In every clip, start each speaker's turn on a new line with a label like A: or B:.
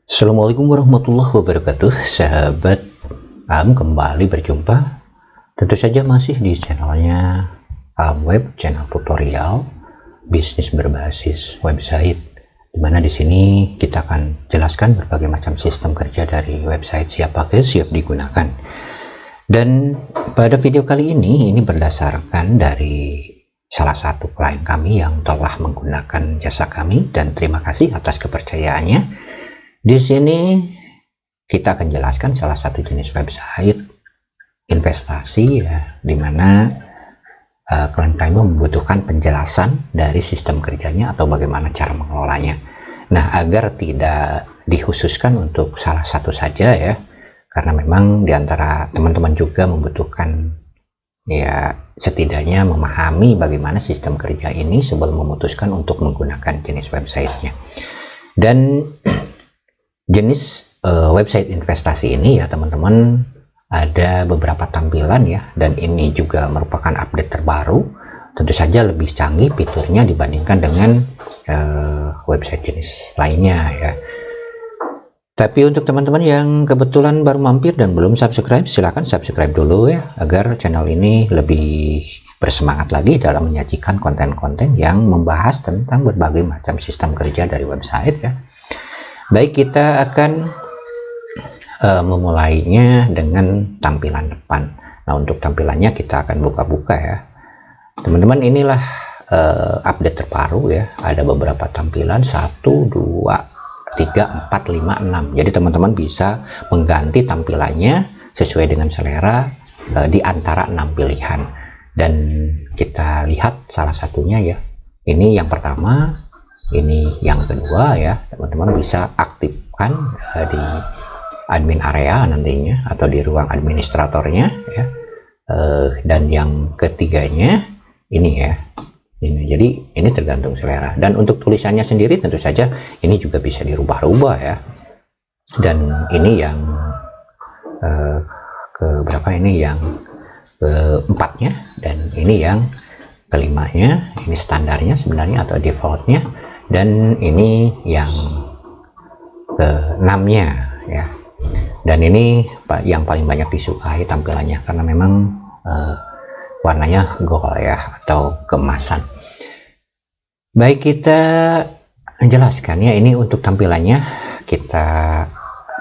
A: Assalamualaikum warahmatullahi wabarakatuh, sahabat kembali berjumpa tentu saja masih di channelnya Web, channel tutorial bisnis berbasis website, dimana di sini kita akan jelaskan berbagai macam sistem kerja dari website siap pakai, siap digunakan. Dan pada video kali ini berdasarkan dari salah satu klien kami yang telah menggunakan jasa kami, dan terima kasih atas kepercayaannya. Di sini kita akan jelaskan salah satu jenis website investasi ya, dimana klien kami membutuhkan penjelasan dari sistem kerjanya atau bagaimana cara mengelolanya. Nah, agar tidak dikhususkan untuk salah satu saja ya, karena memang diantara teman-teman juga membutuhkan ya setidaknya memahami bagaimana sistem kerja ini sebelum memutuskan untuk menggunakan jenis websitenya. Dan jenis website investasi ini ya teman-teman, ada beberapa tampilan ya, dan ini juga merupakan update terbaru, tentu saja lebih canggih fiturnya dibandingkan dengan website jenis lainnya ya. Tapi untuk teman-teman yang kebetulan baru mampir dan belum subscribe, silahkan subscribe dulu ya, agar channel ini lebih bersemangat lagi dalam menyajikan konten-konten yang membahas tentang berbagai macam sistem kerja dari website ya. Baik, kita akan memulainya dengan tampilan depan. Nah, untuk tampilannya kita akan buka-buka ya teman-teman. Inilah update terbaru ya, ada beberapa tampilan 1, 2, 3, 4, 5, 6. Jadi teman-teman bisa mengganti tampilannya sesuai dengan selera di antara 6 pilihan. Dan kita lihat salah satunya ya, ini yang pertama, ini yang kedua ya, teman-teman bisa aktifkan di admin area nantinya atau di ruang administratornya ya. Dan yang ketiganya ini ya, ini. Jadi ini tergantung selera. Dan untuk tulisannya sendiri tentu saja ini juga bisa dirubah-rubah ya. Dan ini yang keberapa, ini yang keempatnya, dan ini yang kelimanya. Ini standarnya sebenarnya atau defaultnya, dan ini yang ke-6-nya ya. Dan ini yang paling banyak disukai tampilannya karena memang warnanya gold ya, atau keemasan. Baik, kita jelaskan ya, ini untuk tampilannya kita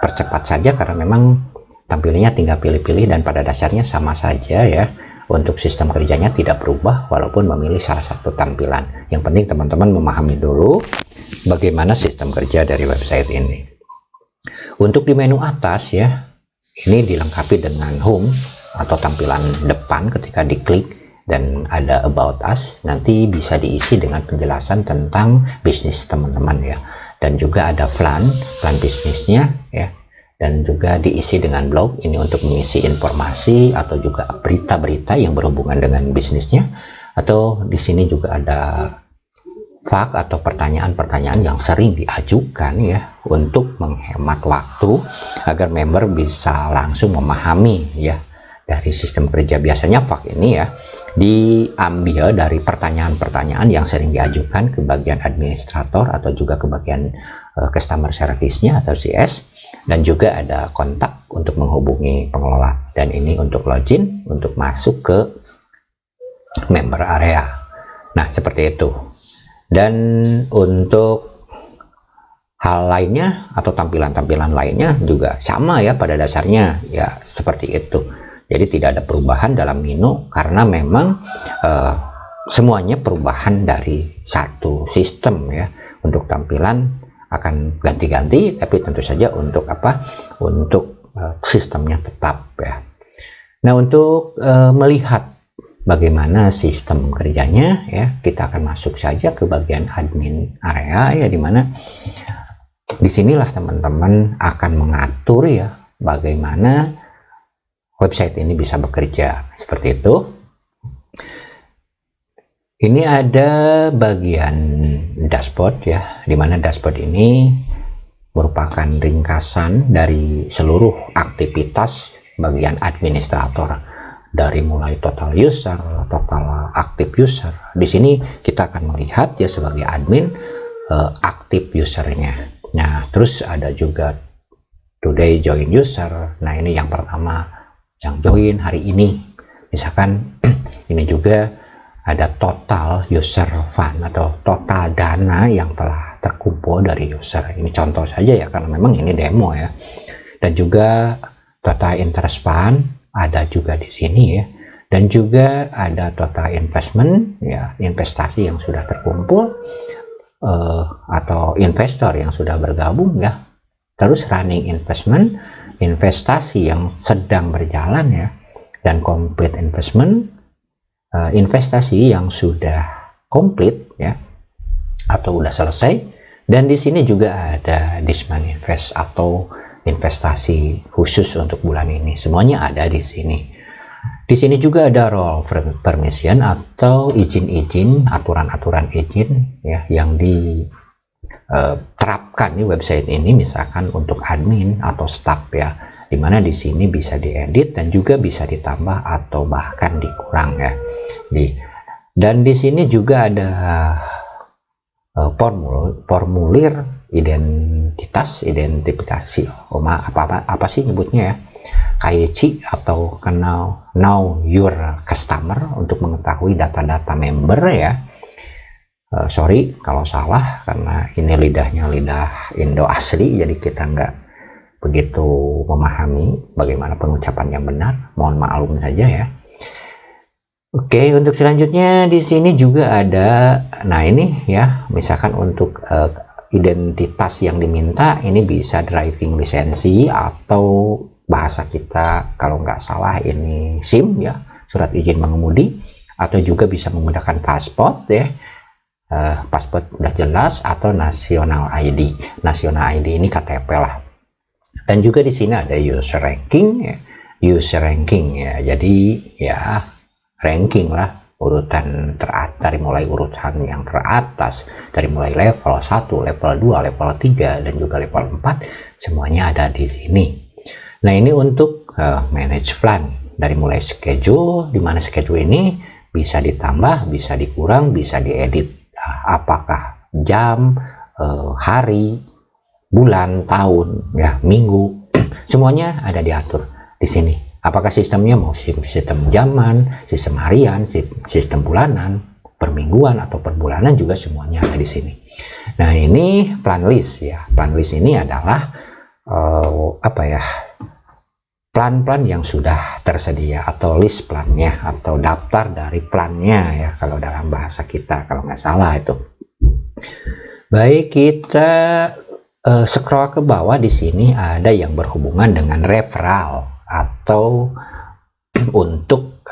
A: percepat saja karena memang tampilannya tinggal pilih-pilih dan pada dasarnya sama saja ya. Untuk sistem kerjanya tidak berubah walaupun memilih salah satu tampilan. Yang penting teman-teman memahami dulu bagaimana sistem kerja dari website ini. Untuk di menu atas ya, ini dilengkapi dengan home atau tampilan depan. Ketika diklik dan ada about us, nanti bisa diisi dengan penjelasan tentang bisnis teman-teman ya. Dan juga ada plan bisnisnya ya, dan juga diisi dengan blog, ini untuk mengisi informasi atau juga berita-berita yang berhubungan dengan bisnisnya. Atau di sini juga ada fak atau pertanyaan-pertanyaan yang sering diajukan ya, untuk menghemat waktu agar member bisa langsung memahami ya dari sistem kerja. Biasanya fak ini ya diambil dari pertanyaan-pertanyaan yang sering diajukan ke bagian administrator atau juga ke bagian customer service-nya atau CS. Dan juga ada kontak untuk menghubungi pengelola, dan ini untuk login untuk masuk ke member area. Nah, seperti itu. Dan untuk hal lainnya atau tampilan-tampilan lainnya juga sama ya, pada dasarnya ya seperti itu. Jadi tidak ada perubahan dalam menu karena memang semuanya perubahan dari satu sistem ya. Untuk tampilan akan ganti-ganti, tapi tentu saja untuk apa? Untuk sistemnya tetap ya. Nah, untuk melihat bagaimana sistem kerjanya ya, kita akan masuk saja ke bagian admin area ya, dimana disinilah teman-teman akan mengatur ya bagaimana website ini bisa bekerja seperti itu. Ini ada bagian dashboard ya, dimana dashboard ini merupakan ringkasan dari seluruh aktivitas bagian administrator, dari mulai total user, total aktif user. Di sini kita akan melihat ya sebagai admin aktif usernya. Nah, terus ada juga today join user. Nah, ini yang pertama yang join hari ini. Misalkan ini juga ada total user fund atau total dana yang telah terkumpul dari user. Ini contoh saja ya, karena memang ini demo ya. Dan juga total interest fund ada juga di sini ya. Dan juga ada total investment ya, investasi yang sudah terkumpul atau investor yang sudah bergabung ya. Terus running investment, investasi yang sedang berjalan ya. Dan complete investment, investasi yang sudah komplit ya atau udah selesai. Dan di sini juga ada this month invest atau investasi khusus untuk bulan ini, semuanya ada di sini. Di sini juga ada role permission atau izin-izin, aturan-aturan izin ya yang diterapkan di website ini, misalkan untuk admin atau staff ya, dimana di sini bisa diedit dan juga bisa ditambah atau bahkan dikurang ya. Dan di sini juga ada formulir identifikasi. Apa sih nyebutnya ya? KYC atau know your customer untuk mengetahui data-data member ya. Sorry kalau salah, karena ini lidahnya lidah Indo asli, jadi kita nggak begitu memahami bagaimana pengucapan yang benar. Mohon maklum saja ya. Oke, untuk selanjutnya di sini juga ada, nah ini ya, misalkan untuk identitas yang diminta, ini bisa driving lisensi atau bahasa kita kalau nggak salah ini SIM ya, surat izin mengemudi, atau juga bisa menggunakan paspor ya, paspor udah jelas, atau national ID. National ID ini KTP lah. Dan juga di sini ada user ranking ya, jadi ya ranking lah, urutan dari mulai urutan yang teratas, dari mulai level 1, level 2, level 3 dan juga level 4, semuanya ada di sini. Nah, ini untuk manage plan, dari mulai schedule, di mana schedule ini bisa ditambah, bisa dikurang, bisa diedit, apakah jam, hari, bulan, tahun ya, minggu, semuanya ada diatur di sini. Apakah sistemnya mau sistem jaman, sistem harian, sistem bulanan, permingguan atau perbulanan, juga semuanya ada di sini. Nah, ini plan list ya. Plan list ini adalah plan-plan yang sudah tersedia atau list plannya atau daftar dari plannya ya, kalau dalam bahasa kita, kalau nggak salah itu. Baik, kita scroll ke bawah. Di sini ada yang berhubungan dengan referral atau untuk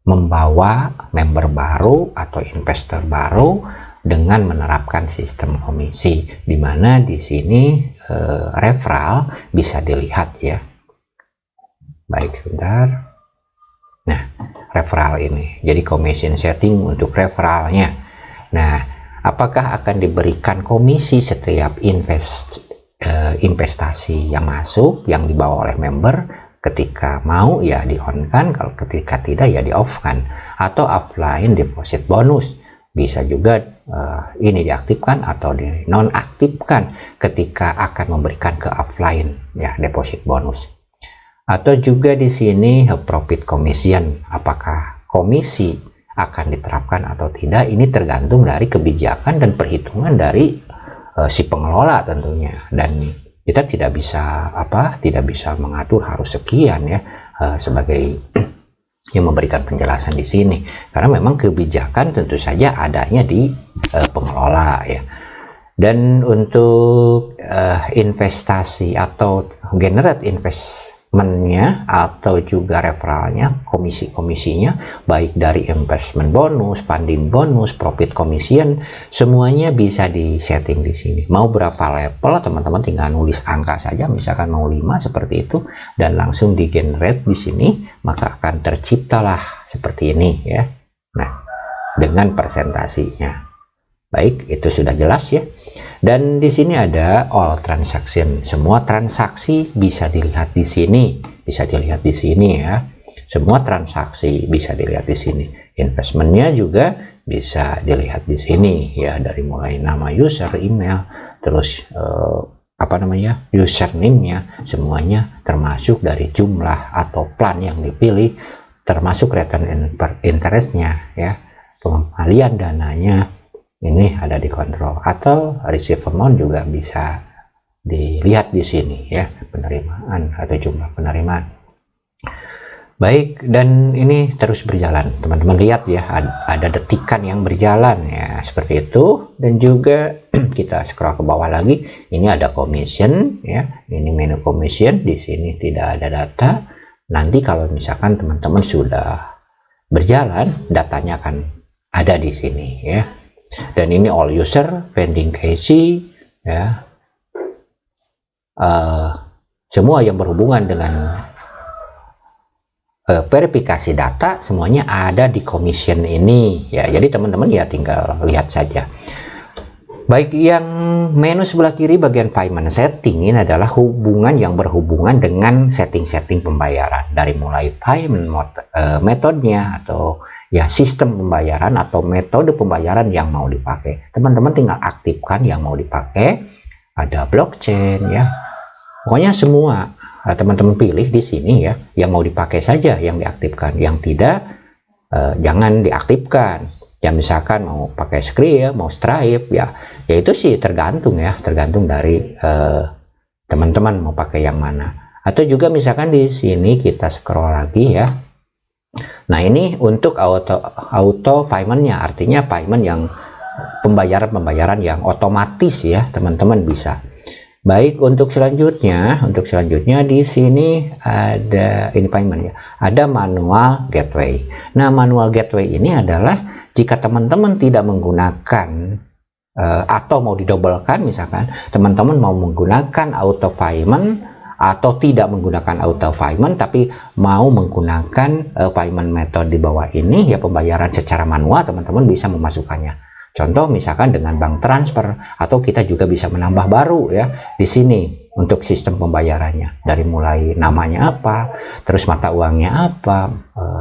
A: membawa member baru atau investor baru dengan menerapkan sistem komisi, di mana di sini referral bisa dilihat ya. Baik, sebentar. Nah, referral ini jadi commission setting untuk referralnya. Nah, apakah akan diberikan komisi setiap investasi yang masuk yang dibawa oleh member? Ketika mau ya di on kan, kalau ketika tidak ya di off kan. Atau offline deposit bonus bisa juga ini diaktifkan atau di nonaktifkan ketika akan memberikan ke offline ya, deposit bonus. Atau juga di sini profit commission, apakah komisi akan diterapkan atau tidak, ini tergantung dari kebijakan dan perhitungan dari si pengelola tentunya. Dan kita tidak bisa mengatur harus sekian ya, sebagai yang memberikan penjelasan di sini, karena memang kebijakan tentu saja adanya di pengelola ya. Dan untuk investasi atau generate investmentnya atau juga referralnya, komisinya baik dari investment bonus, funding bonus, profit commission, semuanya bisa disetting di sini. Mau berapa level, teman-teman tinggal nulis angka saja, misalkan mau 5 seperti itu, dan langsung di generate di sini, maka akan terciptalah seperti ini ya. Nah, dengan presentasinya. Baik, itu sudah jelas ya. Dan di sini ada all transaction, semua transaksi bisa dilihat di sini, ya. Semua transaksi bisa dilihat di sini. Investmentnya juga bisa dilihat di sini ya, dari mulai nama user, email, terus apa namanya, username-nya, semuanya termasuk dari jumlah atau plan yang dipilih, termasuk return interest-nya ya, pengembalian dananya, ini ada dikontrol. Atau receive amount juga bisa dilihat di sini ya, penerimaan atau jumlah penerimaan. Baik, dan ini terus berjalan, teman-teman lihat ya, ada detikan yang berjalan ya, seperti itu. Dan juga kita scroll ke bawah lagi, ini ada commission ya, ini menu commission, di sini tidak ada data. Nanti kalau misalkan teman-teman sudah berjalan, datanya akan ada di sini ya. Dan ini all user, pending KYC ya, semua yang berhubungan dengan verifikasi data semuanya ada di commission ini ya. Jadi teman-teman ya tinggal lihat saja. Baik, yang menu sebelah kiri bagian payment setting ini adalah hubungan yang berhubungan dengan setting-setting pembayaran, dari mulai payment metodenya atau ya sistem pembayaran atau metode pembayaran yang mau dipakai. Teman-teman tinggal aktifkan yang mau dipakai, ada blockchain ya, pokoknya semua teman-teman pilih di sini ya, yang mau dipakai saja yang diaktifkan, yang tidak jangan diaktifkan. Ya misalkan mau pakai Skrill, mau Stripe ya itu sih tergantung ya, tergantung dari teman-teman mau pakai yang mana. Atau juga misalkan di sini kita scroll lagi ya. Nah ini untuk auto paymentnya, artinya payment yang pembayaran yang otomatis ya, teman-teman bisa. Baik, untuk selanjutnya di sini ada ini payment ya, ada manual gateway. Nah, manual gateway ini adalah jika teman-teman tidak menggunakan atau mau didobelkan, misalkan teman-teman mau menggunakan auto payment atau tidak menggunakan auto payment tapi mau menggunakan payment method di bawah ini ya, pembayaran secara manual, teman-teman bisa memasukkannya. Contoh misalkan dengan bank transfer, atau kita juga bisa menambah baru ya di sini untuk sistem pembayarannya, dari mulai namanya apa, terus mata uangnya apa,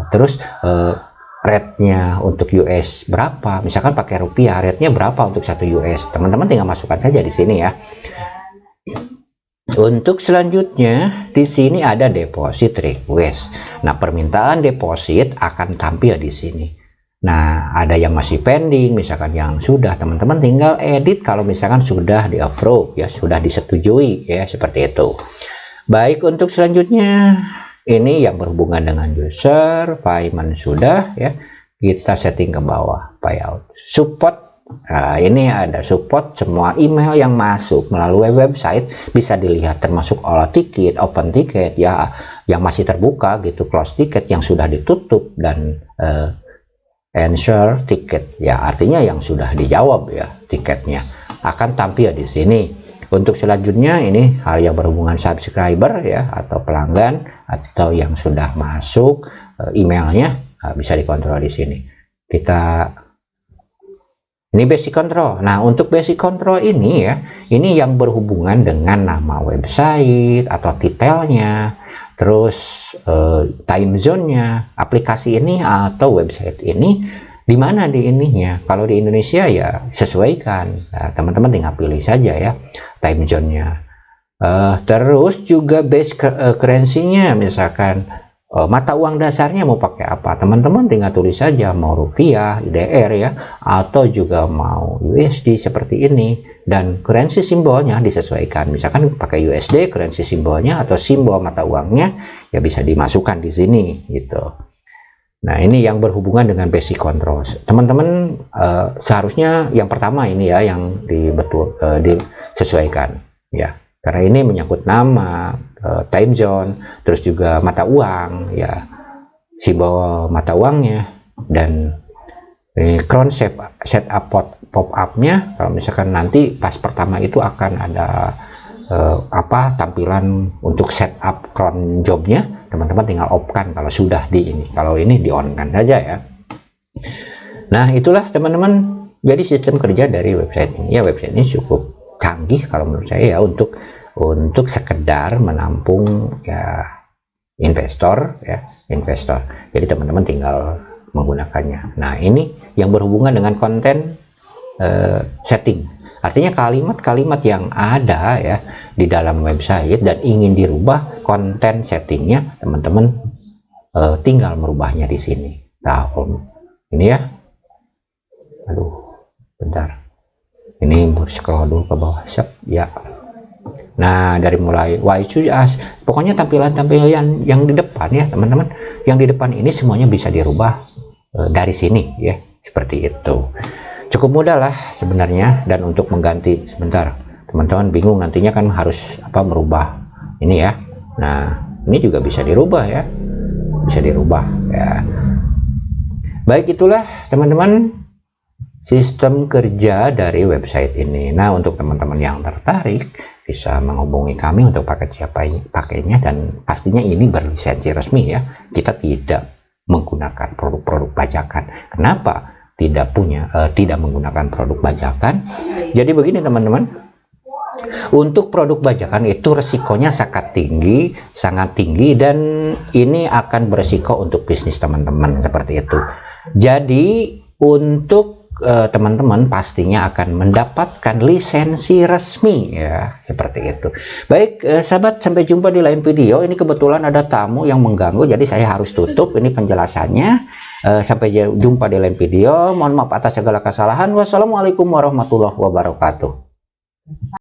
A: terus rate-nya untuk US berapa, misalkan pakai rupiah rate-nya berapa untuk 1 US, teman-teman tinggal masukkan saja di sini ya. Untuk selanjutnya di sini ada deposit request. Nah, permintaan deposit akan tampil di sini. Nah, ada yang masih pending, misalkan yang sudah, teman-teman tinggal edit kalau misalkan sudah di approve ya, sudah disetujui ya, seperti itu. Baik, untuk selanjutnya ini yang berhubungan dengan user payment sudah ya, kita setting ke bawah payout support. Nah, ini ada support semua email yang masuk melalui website bisa dilihat, termasuk all ticket, open ticket ya, yang masih terbuka gitu, close ticket yang sudah ditutup, dan answer ticket ya, artinya yang sudah dijawab ya tiketnya akan tampil di sini. Untuk selanjutnya ini hal yang berhubungan subscriber ya, atau pelanggan, atau yang sudah masuk emailnya bisa dikontrol di sini. Ini basic control. Nah, untuk basic control ini ya, ini yang berhubungan dengan nama website atau titelnya, terus time zone-nya, aplikasi ini atau website ini di mana di ininya. Kalau di Indonesia ya sesuaikan, nah, teman-teman tinggal pilih saja ya time zone-nya. Terus juga base currency-nya, misalkan mata uang dasarnya mau pakai apa, teman-teman tinggal tulis saja mau rupiah, IDR ya, atau juga mau USD seperti ini, dan currency simbolnya disesuaikan, misalkan pakai USD, currency simbolnya atau simbol mata uangnya ya bisa dimasukkan di sini gitu. Nah, ini yang berhubungan dengan basic control, teman-teman. Seharusnya yang pertama ini ya yang disesuaikan ya, karena ini menyangkut nama, time zone, terus juga mata uang ya, simbol mata uangnya, dan crown setup pop-up-nya. Kalau misalkan nanti pas pertama itu akan ada tampilan untuk setup cron jobnya, teman-teman tinggal off-kan kalau sudah di ini, kalau ini di on-kan saja ya. Nah, itulah teman-teman jadi sistem kerja dari website ini ya. Website ini cukup canggih kalau menurut saya ya, untuk sekedar menampung ya investor. Jadi teman-teman tinggal menggunakannya. Nah, ini yang berhubungan dengan konten setting Artinya kalimat-kalimat yang ada ya di dalam website dan ingin dirubah konten settingnya, teman-teman tinggal merubahnya di sini. Nah, ini ya. Aduh, bentar. Ini scroll dulu ke bawah, ya. Nah, dari mulai pokoknya tampilan-tampilan yang di depan ya teman-teman, yang di depan ini semuanya bisa dirubah dari sini ya, seperti itu. Cukup mudah lah sebenarnya. Dan untuk mengganti, sebentar, teman-teman bingung nantinya kan harus merubah ini ya. Nah, ini juga bisa dirubah ya, bisa dirubah ya. Baik, itulah teman-teman sistem kerja dari website ini. Nah, untuk teman-teman yang tertarik bisa menghubungi kami untuk paket siapa pakainya, dan pastinya ini berlisensi resmi ya. Kita tidak menggunakan produk-produk bajakan. Kenapa tidak menggunakan produk bajakan? Jadi begini teman-teman, untuk produk bajakan itu resikonya sangat tinggi, dan ini akan beresiko untuk bisnis teman-teman seperti itu. Jadi untuk teman-teman pastinya akan mendapatkan lisensi resmi ya, seperti itu. Baik sahabat, sampai jumpa di lain video. Ini kebetulan ada tamu yang mengganggu, jadi saya harus tutup ini penjelasannya. Sampai jumpa di lain video. Mohon maaf atas segala kesalahan. Wassalamualaikum warahmatullahi wabarakatuh.